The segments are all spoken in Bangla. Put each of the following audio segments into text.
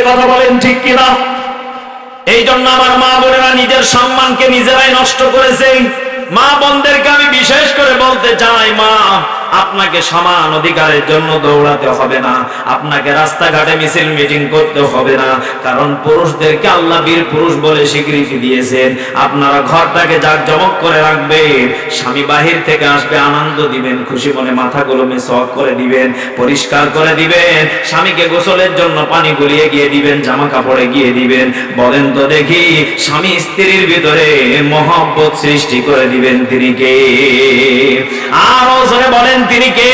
কথা বলেন ঠিক কিনা? এই জন্য আমার মা বোনেরা নিজের সম্মানকে নিজেরাই নষ্ট করেছে। মা বোনদেরকে আমি বিশেষ করে বলতে চাই, মা আপনাকে সমান অধিকারের জন্য দৌড়াতে হবে না, আপনাকে রাস্তাঘাটে মিছিল মিটিং করতে হবে না, কারণ পুরুষদেরকে আল্লাহ বীর পুরুষ বলে স্বীকৃতি দিয়েছেন। আপনারা ঘরটাকে জাঁকজমক করে রাখবেন, স্বামী বাহির থেকে আসবে আনন্দ দিবেন, খুশি মনে মাথাগুলো মেসওয়াক করে দিবেন, পরিষ্কার করে দিবেন, স্বামীকে গোসলের জন্য পানি গলিয়ে গিয়ে দিবেন, জামা কাপড়ে গিয়ে দিবেন। বলেন তো দেখি, স্বামী স্ত্রীর ভিতরে মহব্বত সৃষ্টি করে দিবেন তিনি কে? আরো জোরে বলেন তিনি কে?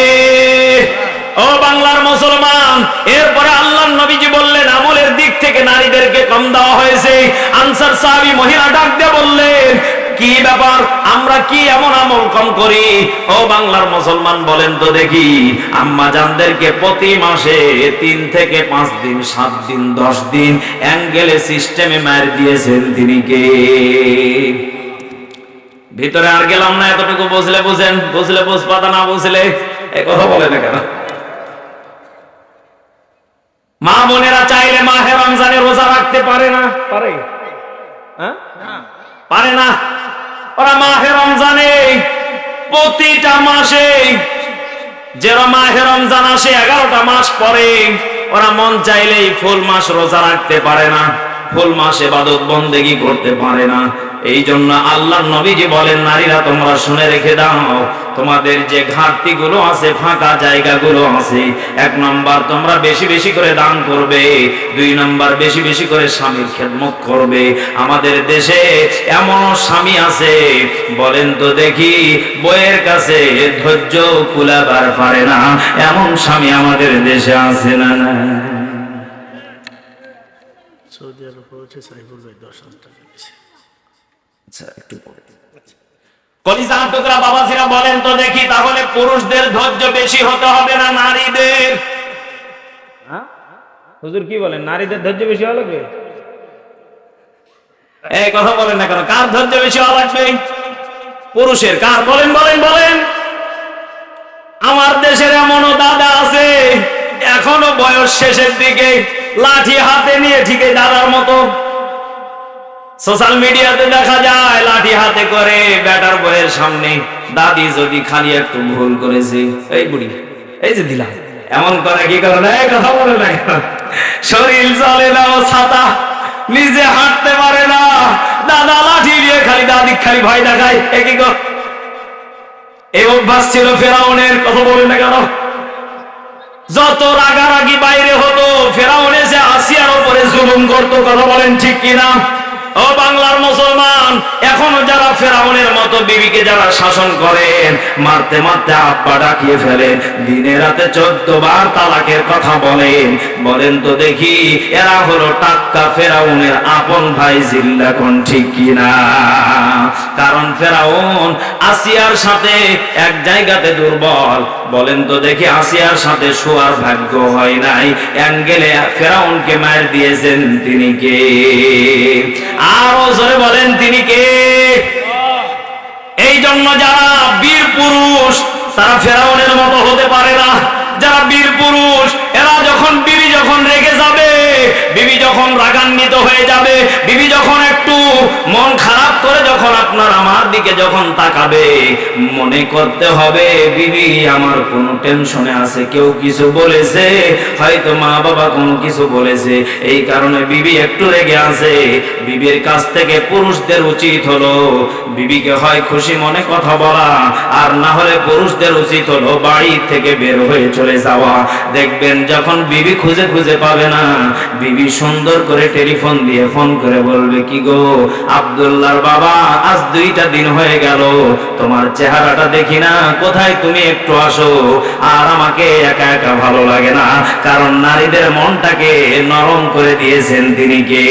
ও বাংলার মুসলমান, এরপরে আল্লাহর নবীজি বললেন আমলের দিক থেকে নারীদেরকে কম দেওয়া হয়েছে। আনসার সাহাবী মহিলা ডাক দিয়ে বললেন, কি ব্যাপার, আমরা কি এমন আমল কম করি? ও বাংলার মুসলমান বলেন তো দেখি, আম্মা জানদেরকে প্রতি মাসে 3 থেকে 5 দিন, 7 দিন, 10 দিন অ্যাঙ্গেলে সিস্টেমে মার দিয়েছেন তিনি কে? ভিতরে আর গেলাম না, এতটুকু বুঝলে বুঝেন, বুঝলে বুঝপাতা, না বুঝলে এই কথা বলে না কেন? মা বোনেরা চাইলে মাহে রমজানে রোজা রাখতে পারে না? পারে? পারে না। ওরা মাহে রমজানে প্রতিটা মাসে, যে মাহে রমজান আসে 11টা মাস পরে, ওরা মন চাইলেই ফুল মাস রোজা রাখতে পারে না, ফুল মাস ইবাদত বন্দেগী করতে পারে না। এই জন্য আল্লাহর নবীজি বলেন, নারীরা তোমরা শুনে রেখে দাও, তোমাদের যে ঘাটতি গুলো আছে, ফাঁকা জায়গাগুলো আছে, 1 নম্বর তোমরা বেশি বেশি করে দান করবে, 2 নম্বর বেশি বেশি করে স্বামীর খেদমত করবে। আমাদের দেশে এমন স্বামী আছে, বলেন তো দেখি, বইয়ের কাছে ধৈর্য কুলাবার পারে না, এমন স্বামী আমাদের দেশে আছে না? না, সৌদি আরব হচ্ছে সাইফুল ভাই 10,000 টাকা দিয়েছে। আচ্ছা, একটু পরে কলিজার টুকরা বাবাজিরা বলেন তো দেখি, তাহলে পুরুষদের ধৈর্য বেশি হতে হবে না নারীদের? হুজুর কি বলেন, নারীদের ধৈর্য বেশি হওয়া লাগবে? এই কথা বলেন না কেন? কার ধৈর্য বেশি হওয়া লাগবে? পুরুষের। কার? বলেন বলেন বলেন। আমার দেশের এমনও দাদা আছে, এখনো বয়স শেষের দিকে, লাঠি হাতে নিয়ে ঠিক দাদার মতো সোশ্যাল মিডিয়াতে দেখা যায়, লাঠি হাতে করে বেটার বইয়ের সামনে, দাদি যদি খালি একটু ভুল করেছে, এই বুড়ি এই যে দিলাম, এমন করে কি করে না? কথা বলে না, শরীর চলে না, ও ছাতা, নিজে হাঁটতে পারে না, দাদা লাঠি দিয়ে খালি দাদি খালি ভয় দেখায়। একই গো, এই অভ্যাস ছিল ফেরাউনের। কথা বলে না কেন? যত রাগারাগি বাইরে হতো, ফেরাউন এসে আসিয়ার উপরে জুলুম করতো। কথা বলেন ঠিক কিনা? ও বাংলার মুসলমান, এখনো যারা ফেরাউনের মতো বিবিকে যারা শাসন করেন, মারতে মারতে আব্বা ডাকিয়ে ফেলেন, দিনে রাতে 14 বার তালাকের কথা বলেন, বলেন তো দেখি, এরা হলো টাটকা ফেরাউনের আপন ভাই। জিল্লা কোন ঠিক কিনা? কারণ ফেরাউন আসিয়ার সাথে এক জায়গাতে দুর্বল। বলেন তো দেখি, আসিয়ার সাথে শোয়ার ভাগ্য হয় নাই, অ্যাঙ্গেলে ফেরাউনকে মার দিয়েছেন তিনি কে? আরো জোরে বলেন তিনি কে? এই জন্য যারা বীর পুরুষ, তারা ফেরাউনের মতো হতে পারে না। যারা বীর পুরুষ, এরা যখন বিবি যখন রেগে যাবে, বিবি যখন রাগান্বিত হয়ে যাবে, বিবি যখন একটু মন খারাপ করে যখন আপনার আমার দিকে যখন তাকাবে, মনে করতে হবে বিবি আমার কোনো টেনশনে আছে, কেউ কিছু বলেছে, হয়তো মা বাবা কোনো কিছু বলেছে, এই কারণে বিবি একটু রেগে আছে। বিবির কাছ থেকে পুরুষদের উচিত হলো বিবিকে হয় খুশি মনে কথা বলা, আর না হলে পুরুষদের উচিত হলো বাড়ি থেকে বের হয়ে চলে যাওয়া। দেখবেন যখন বিবি খুঁজে খুঁজে পাবে না, বিবি সুন্দর করে টেলিফোন দিয়ে ফোন করে বলবে, কি গো আব্দুল্লাহর বাবা, আজ 2টা দিন হয়ে গেল, তোমার চেহারাটা দেখি না, কোথায় তুমি, একটু আসো। আর আমাকে একা একা ভালো লাগে না, কারণ নারীদের মনটাকে নরম করে দিয়েছেন তিনি কে?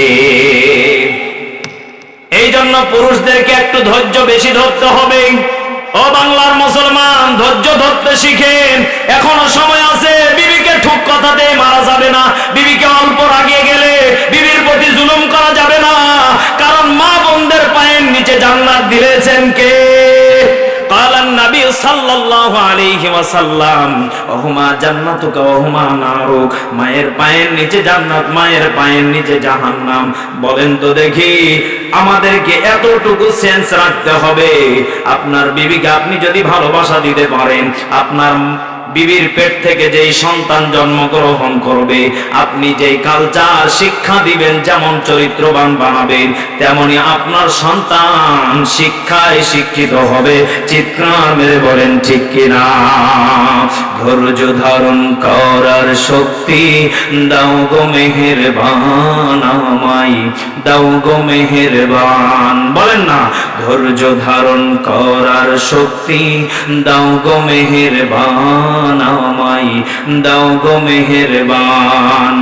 এই জন্য পুরুষদেরকে একটু ধৈর্য বেশি ধরতে হবে। ও বাংলার মুসলমান, ধৈর্য ধরতে শিখেন, এখনো সময় আছে। বিবিকে ঠুক কথাতে মারা যাবে না, বিবিকে অল্প রাগিয়ে গেলে বিবির প্রতি জুলুম করা যাবে না, কারণ মা বোনদের পায়ের নিচে জান্নাত দিয়েছেন কে? কালা কালান নবী সাল্লাল্লাহু আলাইহি ওয়াসাল্লাম ওহুমা জান্নাতুকা ওহুমা নারুক, মায়ের পায়ের নিচে জান্নাত, মায়ের পায়ের নিচে জাহান্নাম। বলেন তো দেখি, আমাদেরকে এতটুকু সেন্স রাখতে হবে, আপনার বিবিকে আপনি যদি ভালোবাসা দিতে পারেন, আপনার বিবির পেট থেকে যেই সন্তান জন্মগ্রহণ করবে, আপনি যেই কালচার শিক্ষা দিবেন, যেমন চরিত্রবান বানাবেন, তেমনি আপনার সন্তান শিক্ষায় শিক্ষিত হবে। চিৎকার মেরে বলেন ঠিক কিনা? ধৈর্য ধারণ করার শক্তি দাও গো মেহেরবান, আমায় দাও গো মেহেরবান। বলেন না, ধৈর্য ধারণ করার শক্তি দাও গো মেহেরবান, আমায় দাও গো মেহেরবান।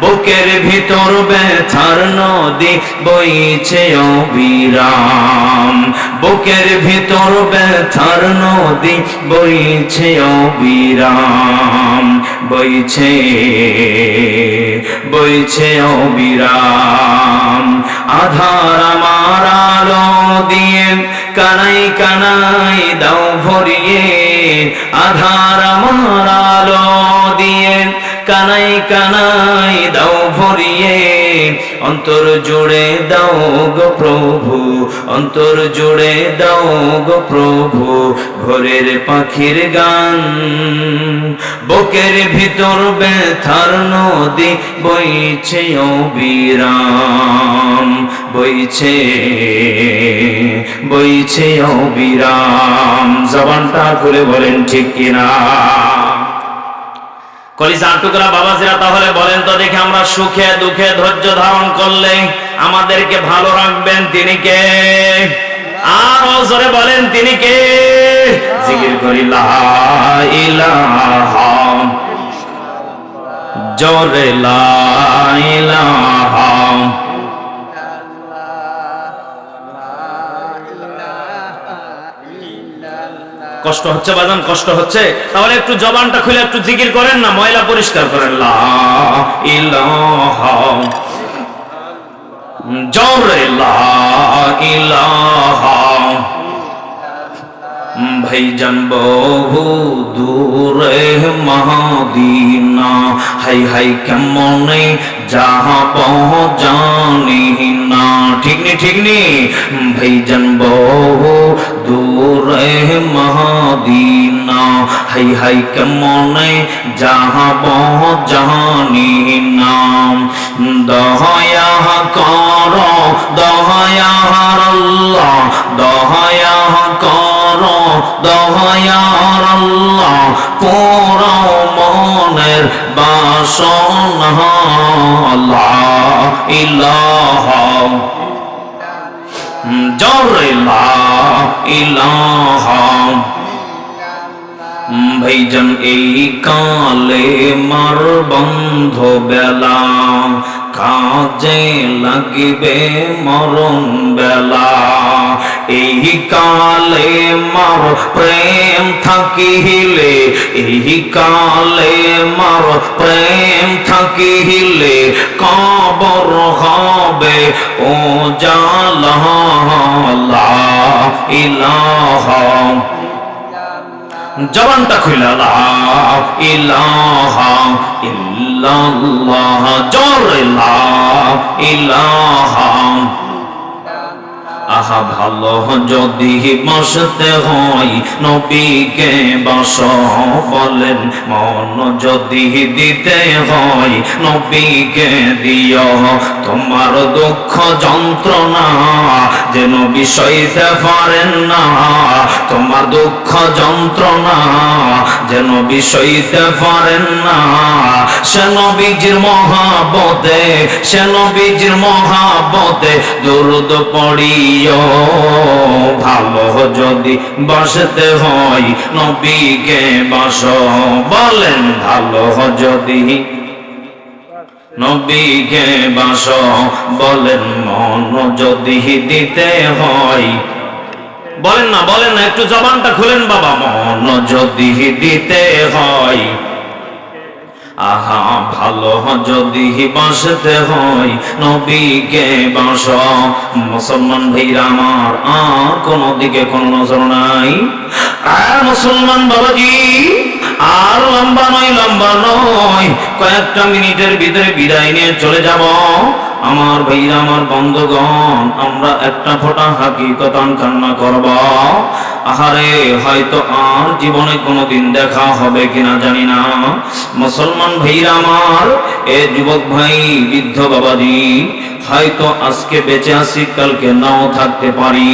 বুকের ভিতর ব্যথার নদী বইছে অবিরাম, বুকের ভিতর ব্যথার নদী বইছে অবিরাম, বইছে বইছে অবিরাম। আধার আমার আলো দিয়ে কানাই কানাই দাও ভরিয়ে, আধার আমার আলো দিয়ে কানাই কানাই দাও ভরিয়ে। অন্তর জুড়ে দাও গো প্রভু, অন্তর জুড়ে দাও গো প্রভু ভোরের পাখির গান। বুকের ভিতর ব্যথার নদী বইছে অবিরাম, বইছে বইছে অবিরাম। জবানটা খুলে বলেন ঠিক কিনা? কলিজার টুকরা বাবাজিরা, তাহলে বলেন তো দেখি, আমরা সুখে দুঃখে ধৈর্য ধারণ করলে আমাদেরকে ভালো রাখবেন তিনি কে? আর জোরে বলেন তিনি কে? জিকির করি লা ইলাহা, জোরে লা ইলাহা। কষ্ট হচ্ছে বাজান, কষ্ট হচ্ছে? তাহলে একটু জবানটা খুলে একটু জিকির করেন না, ময়লা পরিষ্কার করেন। লা ইলাহা, জোরে লা ইলাহা। ভাইজান বহু দূরে মদিনা, হাই হাই কেমনে যাব জানি না। ঠিক নি, ঠিক নি? ভাইজান বহু দূরে মদিনা, হাই হাই কেমনে যাব জানি না। দয়া কর দয়ার আল্লাহ, দয়া কর দয়ার আল্লাহ, পুরাও মনের বাসনা। লা ইলাহা, জোরে লা ইলাহা। ভাইজান এই কালে মার বন্ধ বেলা, কাজে লাগিবে মরণ বেলা। এই কালে মার প্রেম থাকিলে, এই কালে মার প্রেম থাকিলে, কবর হবে ও জালা। লা ইলাহা, জবানটা খুলে লা ইলাহা ইল্লাল্লাহ, জোরে লা ইলাহা। আহা ভালো যদি বসতে হয় নবীকে বস, বলেন মন যদি দিতে হয় নবীকে দিও। তোমার দুঃখ যন্ত্রণা যে নবী সইতে পারেন না, তোমার দুঃখ যন্ত্রণা যে নবী সইতে পারেন না। সে নবীজির মহাবতে, সে নবীজির মহাবতে দরুদ পড়িও। ভালো যদি বসতে হয় নবীকে বস, বলেন ভালো যদি নবীকে বস, বলেন মন যদি দিতে হয়। বলেন না, বলেন না, একটু জবানটা খুলেন বাবা। মন যদি দিতে হয় আহা ভালো যদি বাসতে হয় নবীকে বাস। মুসলমান ভাইরা আমার, কোনো দিকে কোনো নজর নাই। মুসলমান বাবাজি, আর লম্বা নয়, কয়েকটা মিনিটের ভিতরে বিদায় নিয়ে চলে যাব। আমার ভাইরা আমার বন্ধুগণ, আমরা একটা ফোঁটা হাকিকতান কান্না করব। আহারে, হয়তো আর জীবনে কোনোদিন দেখা হবে কিনা জানি না। মুসলমান ভাইরা আমার, এ যুবক ভাই, বৃদ্ধ বাবাজি, হয়তো আজকে বেঁচে আছি, কালকে নাও থাকতে পারি।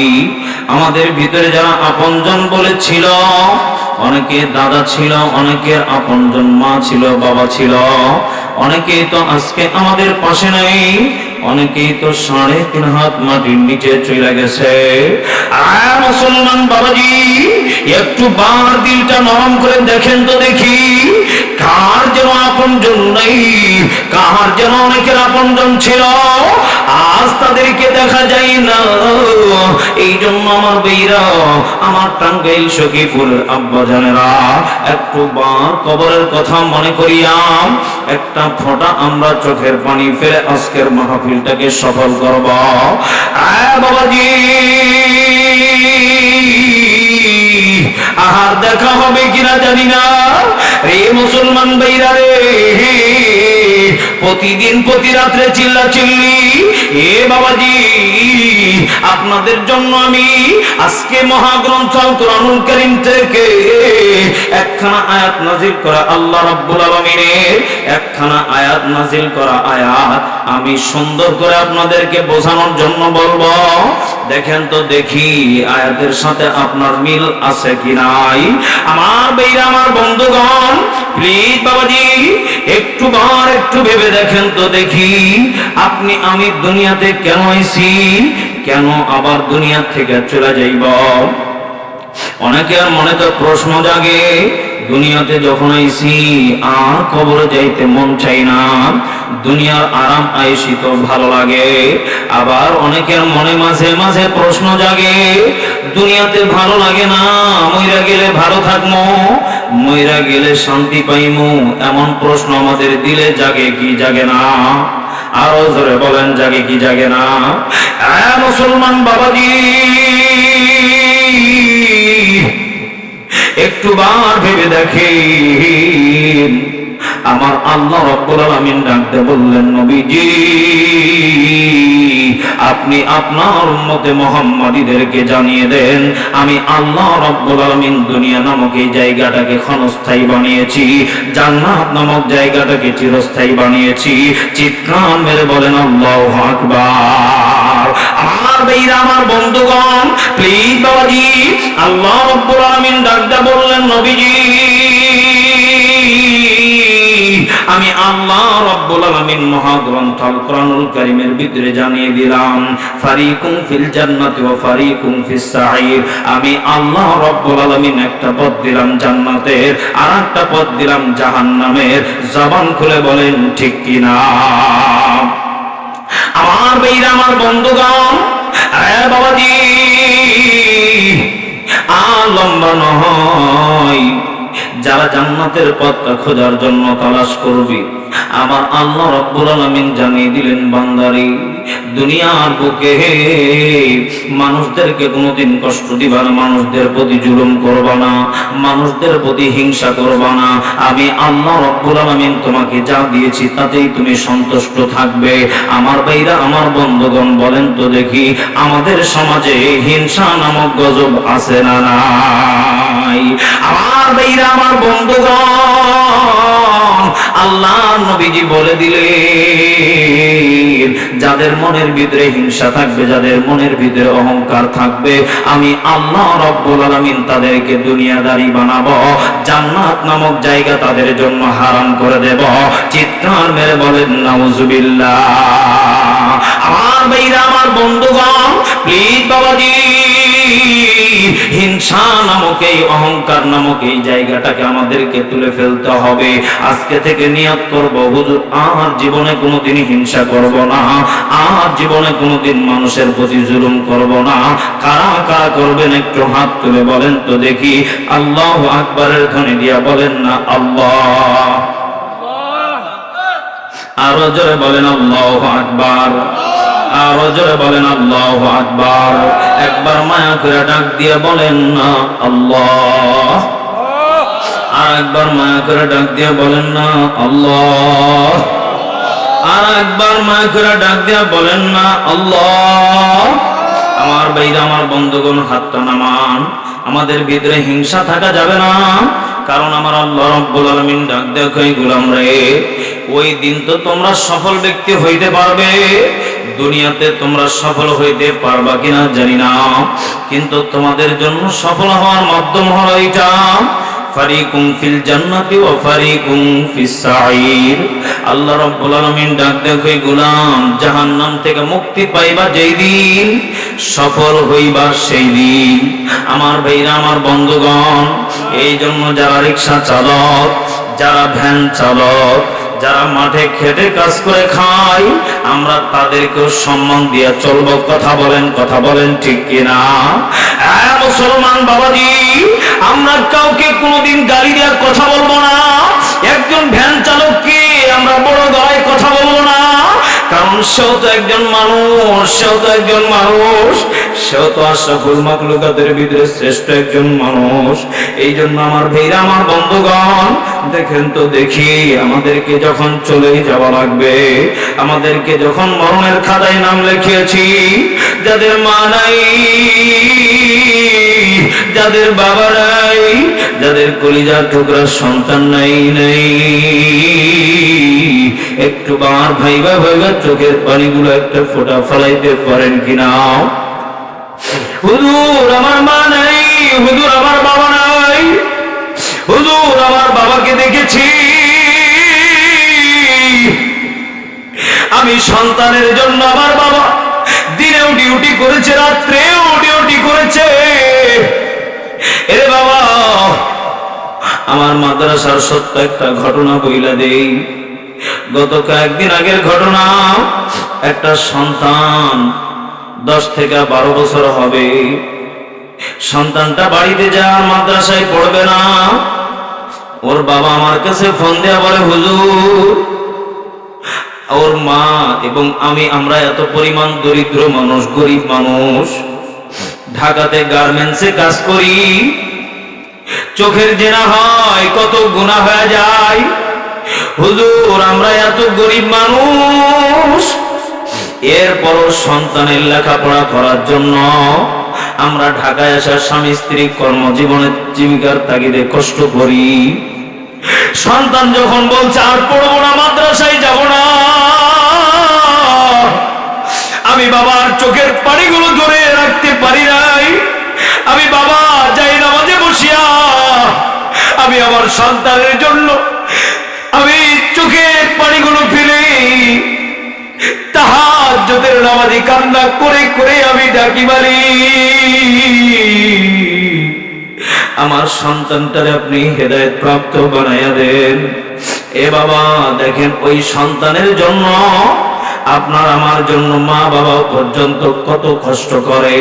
আমাদের ভিতরে যারা আপনজন বলেছিল, অনেকে দাদা ছিল, অনেকের আপনজন মা ছিল, বাবা ছিল, অনেকেই তো আজকে আমাদের পাশে নেই, অনেকেই তো 3.5 হাত মাটির নিচে চলে গেছে। আর মুসলমান বাবাজি, একটু বার দিলটা নরম করে দেখেন তো দেখি, কার যেন আপনজন নেই, কার যেন অনেকের আপনজন ছিল, আজ তাদেরকে দেখা যায় না। এই জন্য আমার বীরা, আমার টাঙ্গাইল সখীপুরের আব্বা জানেরা, একটু বার কবরের কথা মনে করিয়াম, একটা ফোঁটা আমরা চোখের পানি ফেলে আজকের মাহফিলটাকে সফল করব। বাবাজি, আহার দেখা হবে কিনা জানি না রে মুসলমান ভাইরা রে। প্রতিদিন প্রতি রাত্রে চিল্লা চিল্লি, এ বাবাজি, আপনাদের জন্য আমি আজকে মহাগ্রন্থ আল কোরআনুল কারীম থেকে একখানা আয়াত নাজিল করা, আল্লাহ রাব্বুল আলামিনের একখানা আয়াত নাজিল করা আয়াত আমি সুন্দর করে আপনাদেরকে বোঝানোর জন্য বলবো। দেখেন তো দেখি আয়াতের সাথে আপনার মিল আছে কি নাই। আমার ভাইরা, আমার বন্ধুগণ, প্লিজ বাবাজি, একটু ভেবে দেখেন তো দেখি, আপনি আমি দুনিয়াতে কেন আইছি, কেন আবার দুনিয়া থেকে চলে যাইব। অনেকের মনে তো প্রশ্ন জাগে, দুনিয়াতে যখন আইছি আর কবরে যাইতে মন চাই না, দুনিয়ার আরাম আইসি তো ভালো লাগে। আবার অনেকের মনে মাঝে মাঝে প্রশ্ন জাগে, দুনিয়াতে ভালো লাগে না, মইরা গেলে ভালো থাকবো, মইরা গেলে শান্তি পাইমু, এমন প্রশ্ন আমাদের দিলে জাগে কি জাগে না? আরো জোরে বলেন, জাগে কি জাগে না? মুসলমান বাবাজি, একটু বার ভেবে দেখেন। আমার আল্লাহ রাব্বুল আলামিন ডাকতে বললেন, নবীজি, আপনি আপনার উম্মতে মুহাম্মাদীদেরকে জানিয়ে দেন, আমি আল্লাহ রাব্বুল আলামিন দুনিয়া নামক এই জায়গাটাকে ক্ষণস্থায়ী বানিয়েছি, জান্নাত নামক জায়গাটাকে চিরস্থায়ী বানিয়েছি। চিৎকার মেরে বলেন আল্লাহু আকবার। আমার ভাইরা, আমার বন্ধুগণ, প্লিজ বাবাজি, আল্লাহ রাব্বুল আলামিন ডাকতে বললেন, নবীজি, আমি আল্লাহ রাব্বুল আলামিন মহাগ্রন্থ আল কোরআনুল কারীমের ভিতরে জানিয়ে দিলাম, ফারিকুম ফিল জান্নাতি ওয়া ফারিকুম ফিস সাঈর। আমি আল্লাহ রাব্বুল আলামিন একটা পথ দিলাম জান্নাতের, আর একটা পথ দিলাম জাহান্নামের। জবান খুলে বলেন ঠিক কি না? আমার ভাইরা, আমার বন্ধুগণ, বাবাজি, লম্বা নয়, যারা জান্নাতের পথটা খোঁজার জন্য তালাশ করবি, আমার আল্লাহ রাব্বুল আলামিন জানিয়ে দিলেন, বান্দারে, দুনিয়ার বুকে মানুষদেরকে কোনোদিন কষ্ট দিবা না, মানুষদের প্রতি জুলুম করবা না, মানুষদের প্রতি হিংসা করবা না। আমি আল্লাহ রাব্বুল আলামিন তোমাকে যা দিয়েছি তাতেই তুমি সন্তুষ্ট থাকবে। আমার ভাইরা, আমার বন্ধুগণ, বলেন তো দেখি, আমাদের সমাজে হিংসা নামক গজব আছে না নাই? আমার ভাইরা, আমার বন্ধুগণ, আল্লাহ নবীজি বলে দিলেন, যাদের মনের ভিতরে হিংসা থাকবে, যাদের মনের ভিতরে অহংকার থাকবে, আমি আল্লাহ রাব্বুল আলামিন তাদেরকে দুনিয়াদারি বানাবো, জান্নাত নামক জায়গা তাদের জন্য হারাম করে দেব। চিৎকার মেরে বলেন নাউজুবিল্লাহ। আমার ভাইরা, আমার বন্ধুগণ, প্লিজ বাবাজি, হিংসা নামক এই অহংকার নামক এই জায়গাটাকে আমাদেরকে তুলে ফেলতে হবে। আজকে থেকে নিয়ত করব, হুজুর, আর জীবনে কোনোদিন হিংসা করব না, আর জীবনে কোনোদিন মানুষের প্রতি জুলুম করব না। কারা কারা করবেন একটু হাত তুলে বলেন তো দেখি। আল্লাহু আকবারের ধ্বনি দিয়া বলেন না আল্লাহ। আরো জোরে বলেন আল্লাহু আকবার, আরো জোরে বলেন আল্লাহু আকবার। একবার মায়া করে ডাক দিয়ে বলেন না আল্লাহ, আর একবার মায়া করে ডাক দিয়ে বলেন না আল্লাহ, আর একবার মায়া করে ডাক দিয়ে বলেন না আল্লাহ। আমার ভাইরা, আমার বন্ধুগণ, হাতটা নামান। আমাদের ভিতরে হিংসা থাকা যাবে না, কারণ আমার আল্লাহ রাব্বুল আলামিন ডাক দেয়, কই গোলাম রে, ওই দিন তো তোমরা সফল ব্যক্তি হইতে পারবে, দুনিয়াতে তোমরা সফল হইতে পারবা কিনা জানি না, কিন্তু তোমাদের জন্য সফল হওয়ার মাধ্যম হলো এটা, ফারিকুম ফিল জান্নাতি ওয়া ফারিকুম ফিস সাঈর। আল্লাহ রাব্বুল আলামিন ডাক দেয়, কই গোলাম, জাহান্নাম থেকে মুক্তি পাইবা যেই দিন, সফল হইবা সেই দিন। আমার ভাইরা, আমার বন্ধুগণ, এই জন্য যারা রিকশা চালক, যারা ভ্যান চালক, যারা মাঠে খেটে কাজ করে খায়, আমরা তাদেরকেও সম্মান দিয়ে চলবো। কথা বলেন, কথা বলেন ঠিক কিনা? মুসলমান বাবাজি, আমরা কাউকে কোনোদিন গালি দিয়ে কথা বলবো না। একজন ভ্যান চালককে আমরা বড় গলায় কথা বলবো না, কারণ সেও তো একজন মানুষ, সেও তো একজন মানুষ, সেও তো আশরাফুল মাখলুকাতের ভিতরে শ্রেষ্ঠ একজন মানুষ। এই জন্য আমার ভাইরা, আমার বন্ধুগণ, দেখেন তো দেখি, আমাদেরকে যখন চলে যাওয়া লাগবে, আমাদেরকে যখন মরণের খাতায় নাম লিখিয়েছি, যাদের মা নাই, যাদের বাবা নাই, যাদের কলিজার টুকরা সন্তান নাই, একটু বার ভাইবা ভাইবা চোখের পানিগুলো একটা ফোঁটা ফলাইতে পারেন কিনা? হুজুর আমার মা নাই, হুজুর আমার বাবা নাই, হুজুর আমার বাবাকে দেখেছি, আমি সন্তানের জন্য আমার বাবা দিনেও ডিউটি করেছে, রাত্রেও ডিউটি করেছে। এরে বাবা, আমার মাদ্রাসার সত্য একটা ঘটনা বইলা দেই। গত কয়েকদিন আগের ঘটনা, একটা সন্তান 10 থেকে 12 বছর হবে, সন্তানটা বাড়িতে যা মাদ্রাসায় পড়বে না, ওর বাবা আমার কাছে ফোন দেয়া বলে, হুজুর, ওর মা এবং আমরা এত পরিমাণ দরিদ্র মানুষ, গরিব মানুষ, ঢাকাতে গার্মেন্টসে কাজ করি, চোখের জেনা হয়, কত গুনাহ হয়ে যায়, হুজুর আমরা এত গরিব মানুষ, এরপরও সন্তানের লেখাপড়া করার জন্য আমরা ঢাকায় আসা স্বামী স্ত্রী কর্মজীবনের জীবিকার তাগিদে কষ্ট করি। সন্তান যখন বলছে আর পড়বো না, মাদ্রাসায় যাব না, আমি বাবার চোখের পানিগুলো ধরে রাখতে পারি নাই, আমি বাবা যাই নামাজে বসিয়া আমি আমার সন্তানের জন্য আমি চোখের পানিগুলো ফেলে তাহাজ্জুদের নামাজে কান্না করে করে আমি ডাকি বলি, আমার সন্তানটারে আপনি হেদায়েত প্রাপ্ত বানাইয়া দেন। এ বাবা দেখেন, ওই সন্তানের জন্য আপনার আমার জন্য মা বাবা পর্যন্ত কত কষ্ট করে।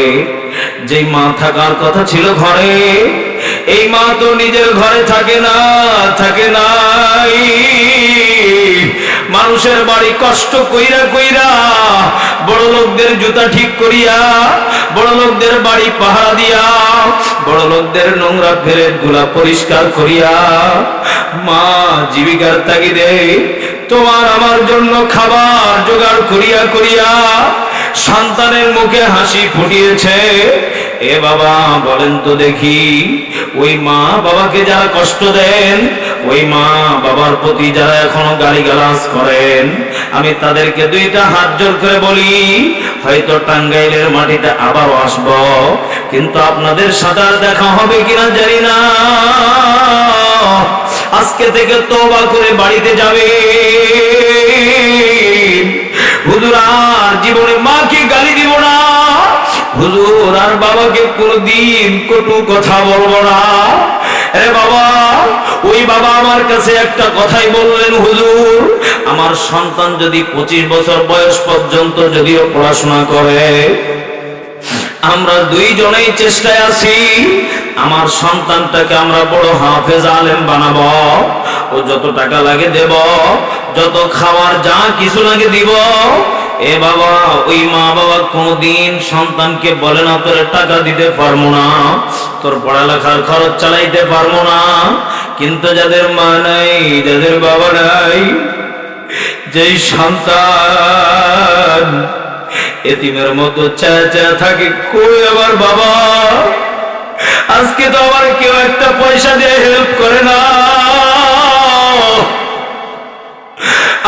যে মা থাকার কথা ছিল ঘরে, এই মা তো নিজের ঘরে থাকে না, থাকে নাই, মানুষের বাড়ি কষ্ট কইরা কইরা, বড় লোকদের জুতা ঠিক করিয়া, বড় লোকদের বাড়ি পাহারা দিয়া, বড় লোকদের নোংরা ফেরেট গুলা পরিষ্কার করিয়া, মা জীবিকার তাগিদে তোমার আমার জন্য খাবার জোগাড় করিয়া করিয়া সন্তানের মুখে হাসি ফুটিয়েছে। এ বাবা বলেন তো দেখি, ওই মা বাবাকে যারা কষ্ট দেন, ওই মা বাবার প্রতি যারা এখনো গালিগালাজ করেন, আমি তাদেরকে দুইটা হাত জোর করে বলি, হয়তো টাঙ্গাইলের মাটিতে আবারও আসব, কিন্তু আপনাদের সাথে আর দেখা হবে কিনা জানি না। আজকে থেকে তওবা করে বাড়িতে যাবে, হুজুর আর জীবনে মাকে গালি দিব না, হুজুর আর বাবাকে কোনদিন কটু কথা বলবো না। আরে বাবা, ওই বাবা আমার কাছে একটা কথাই বললেন, হুজুর আমার সন্তান যদি 25 বছর বয়স পর্যন্ত যদিও পড়াশোনা করে, আমরা দুইজনেই চেষ্টায় আছি আমার সন্তানটাকে আমরা বড় হাফেজ আলেম বানাবো, ও যত টাকা লাগে দেব, যত খাওয়ার যা কিছু লাগে দিব। এ বাবা, ওই মা বাবা কোনদিন সন্তানকে বলে না তোর টাকা দিতে পারবো না, তোর পড়ালেখার খরচ চালাইতে পারবো না। কিন্তু যাদের মা নাই, যাদের বাবা নাই, যেই সন্তান এতিমের মতো চেয়ে চেয়ে থাকে, কই আমার বাবা, আজকে তো আমার কেউ একটা পয়সা দিয়ে হেল্প করে না।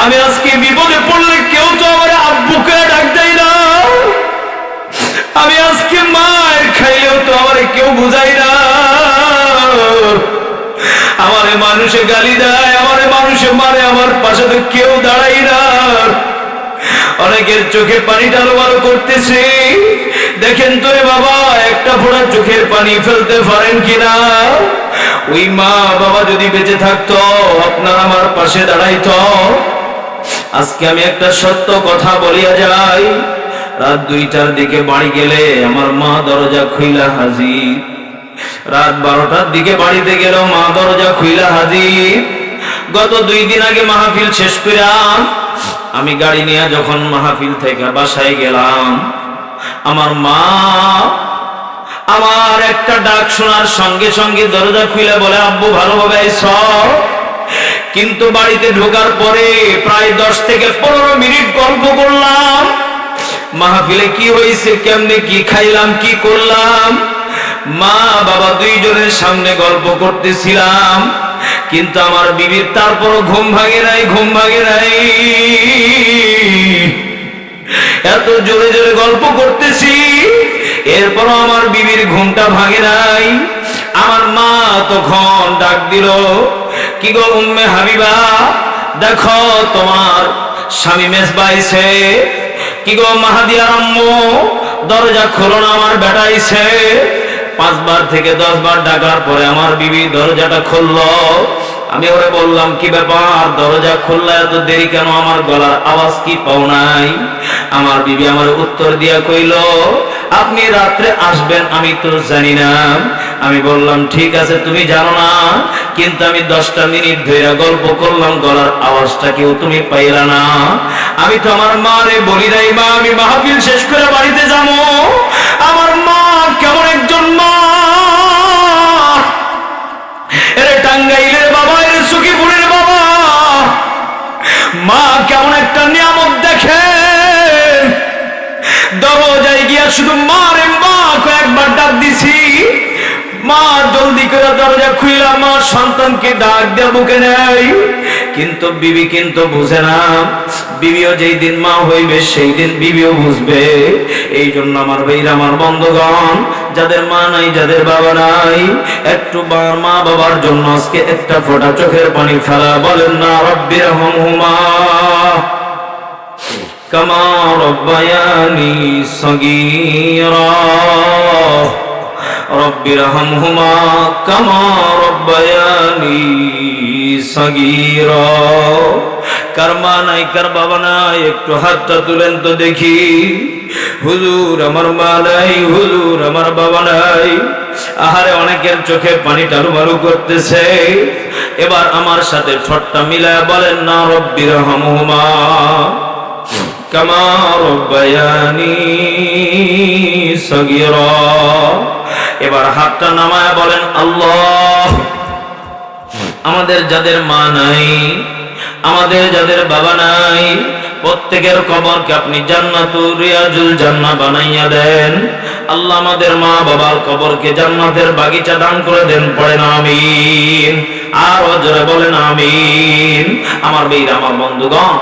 আমি আজকে বিপদে পড়লে কেউ তো আমার আব্বুকে ডাক দেয় না। আমি আজকে মায়ের খাইলেও তো আমার কেউ বুঝাই না। আমারে মানুষে গালি দেয়, আমারে মানুষে মারে, আমার পাশে তো কেউ দাঁড়াই না। অনেকের চোখে পানি টালমালো করতেছে। দেখেন তো রে বাবা, একটা ফোঁটা চোখের পানি ফেলতে পারেন কিনা? ওই মা বাবা যদি বেঁচে থাকতো, আপনার আমার পাশে দাঁড়াইতো। আজকে আমি একটা সত্য কথা বলিয়া যাই। রাত 2টার দিকে বাড়ি গেলে আমার মা দরজা খুইলা হাজির। রাত 12টার দিকে বাড়িতে গেল, মা দরজা খুইলা হাজির। গত 2 দিন আগে মাহফিল শেষ করিলাম, আমি গাড়ি নিয়ে যখন মাহফিল থেকে বাসায় গেলাম, আমার মা আমার একটা ডাক শোনার সঙ্গে সঙ্গে দরজা খুলে বলে, আব্বু ভালোভাবে আইছো? কিন্তু বাড়িতে ঢোকার পরে প্রায় 10 থেকে 15 মিনিট গল্প করলাম। মাহফিলে কি হয়েছে, কেমনে কি খাইলাম, কি করলাম, মা বাবা 2 জনের সামনে গল্প করতেছিলাম। কিন্তু আমার বিবির তারপরও ঘুম ভাঙে নাই, ঘুম ভাঙে নাই। এত জোরে জোরে গল্প করতেছি, এরপরও আমার বিবির ঘুমটা ভাঙে নাই। আমার মা তখন ডাক দিল, কি গো উম্মে হাবিবা, দেখো তোমার স্বামী মেজবা আইছে। কি গো মাহাদিয়ার আম্মু, দরজা খোলো না, আমার বেটা আইছে। 5 বার থেকে 10 বার ডাকার পরে আমার বিবি দরজাটা খুললো। আমি ওরে বললাম, কি ব্যাপার, দরজা খুললা এত দেরি কেন, আমার গলার আওয়াজ কি পাও নাই? আমার বিবি আমার উত্তর দিয়া কইল, আপনি রাত্রে আসবেন আমি তো জানি না। আমি বললাম, ঠিক আছে তুমি জানো না, কিন্তু আমি 10টা মিনিট ধরে গল্প করলাম, গলার আওয়াজটা কেউ তুমি পাইলা না। আমি তো আমার মারে বলি নাই, মা আমি মাহফিল শেষ করে বাড়িতে যাবো। আমার মা কেমন একজন মা, এরে টাঙ্গাইলের বাবা, এরে সুখীপুরের বাবা, মা কেমন একটা নিয়ামত দেখে। দরজায় গিয়া শুধু মা রে মা কয়েকবার ডাক দিছি, মা জলদি করে দরজা খুইলা আমার সন্তানকে ডাক দেয়া বুকে নেয়। কিন্তু বিবি কিন্তু বুঝে না। বিবিও যেই দিন মা হইবে সেই দিন বিবিও বুঝবে। এই জন্য আমার ভাইরা, আমার বন্ধুগণ, যাদের মা নাই, যাদের বাবা নাই, একটু মা বাবার জন্য আজকে একটা ফোঁটা চোখের পানি ফেলা বলেন না, রব্বিরহামহুমা কামা রব্বায়ানি সগীরা, রব্বিরহামহুমা কামা রব্বায়ানি সগীরা। কার মা নাই, কার বাবা নাই, একটু হাতটা তুলেন তো দেখি। হুজুর আমার মা নাই, হুজুর আমার বাবা নাই। আহারে, অনেকের চোখে পানি টালুমালু করতেছে। এবার আমার সাথে ঠোঁটটা মিলায় বলেন না, রব্বিরহামহুমা কামা রব্বায়ানি সগীরা। এবার হাতটা নামায় বলেন, আল্লাহ, আমাদের যাদের মা নাই, আমাদের যাদের বাবা নাই, প্রত্যেকের কবরকে আপনি জান্নাতুর রিয়াজুল জান্নাহ বানাইয়া দেন। আল্লাহ আমাদের মা বাবার কবরকে জান্নাতের বাগিচা দান করে দেন। পড়েন আমিন, আর জোরে বলেন আমিন। আমার ভাইরা, আমার বন্ধুগণ,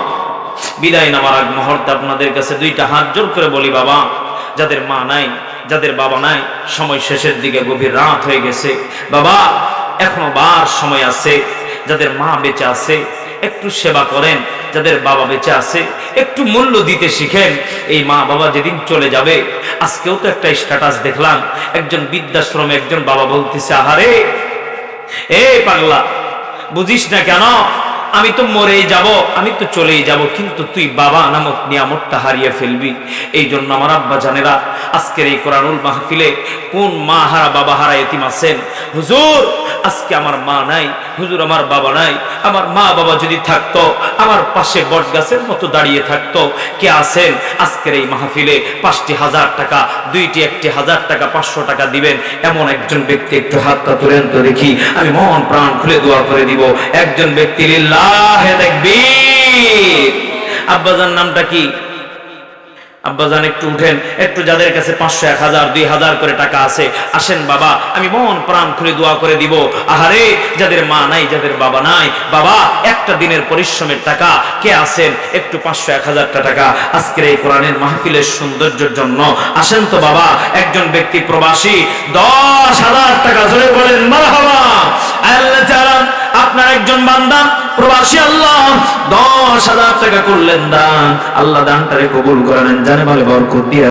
বিদায় নেওয়ার আগ মুহূর্তে আপনাদের কাছে 2টা হাত জোর করে বলি, বাবা, যাদের মা নাই, যাদের বাবা নাই, সময় শেষের দিকে, গভীর রাত হয়ে গেছে, বাবা এখনো বার সময় আছে। যাদের মা বেঁচে আছে একটু সেবা করেন, যাদের বাবা বেঁচে আছে একটু মূল্য দিতে শিখেন। এই মা বাবা যেদিন চলে যাবে, আজকেও তো একটা স্ট্যাটাস দেখলাম, একজন বৃদ্ধাশ্রমে একজন বাবা বলতেছে, আহারে এ পাগলা, বুঝিস না কেন, আমি তো মরেই যাব, আমি তো চলেই যাব, কিন্তু তুই বাবা নামক নিয়ামতটা হারিয়ে ফেলবি। এই জন্য আমার আব্বা জানেরা, আজকের এই কোরআনুল মাহফিলে কোন মা হারা বাবা হারা এতিম আছেন? হুজুর আজকে আমার মা নাই, হুজুর আমার বাবা নাই, আমার মা বাবা যদি থাকতো আমার পাশে বট গাছের মতো দাঁড়িয়ে থাকতো। কে আছেন আজকের এই মাহফিলে 5টি 1000 টাকা, 2টি 1টি 1000 টাকা, 500 টাকা দিবেন এমন একজন ব্যক্তি একটু হাতটা তুলেন তো দেখি, আমি মন প্রাণ খুলে দোয়া করে দিব। একজন ব্যক্তি লিল্লাহে তাকবীর। আব্বাজান নামটা কি? আব্বাজান একটু উঠেন, একটু যাদের কাছে 500, 1000, 2000 করে টাকা আছে আসেন বাবা, আমি মন প্রাণ খুলে দোয়া করে দিব। আহারে যাদের মা নাই, যাদের বাবা নাই, বাবা একটা দিনের পরিশ্রমের টাকা কে আছেন একটু 500, 1000 টাকা আজকের এই কোরআনের মাহফিলের সৌন্দর্যের জন্য আসেন তো বাবা। একজন ব্যক্তি প্রবাসী 10,000 টাকা, জোরে বলেন মারহাবা। আল্লাহ তাআলা আপনার একজন বান্দা প্রবাসী, আল্লাহ 10,000 টাকা করলেন দান, আল্লাহ দানটারে কবুল করেন, জানে বলে বরকত দিয়ে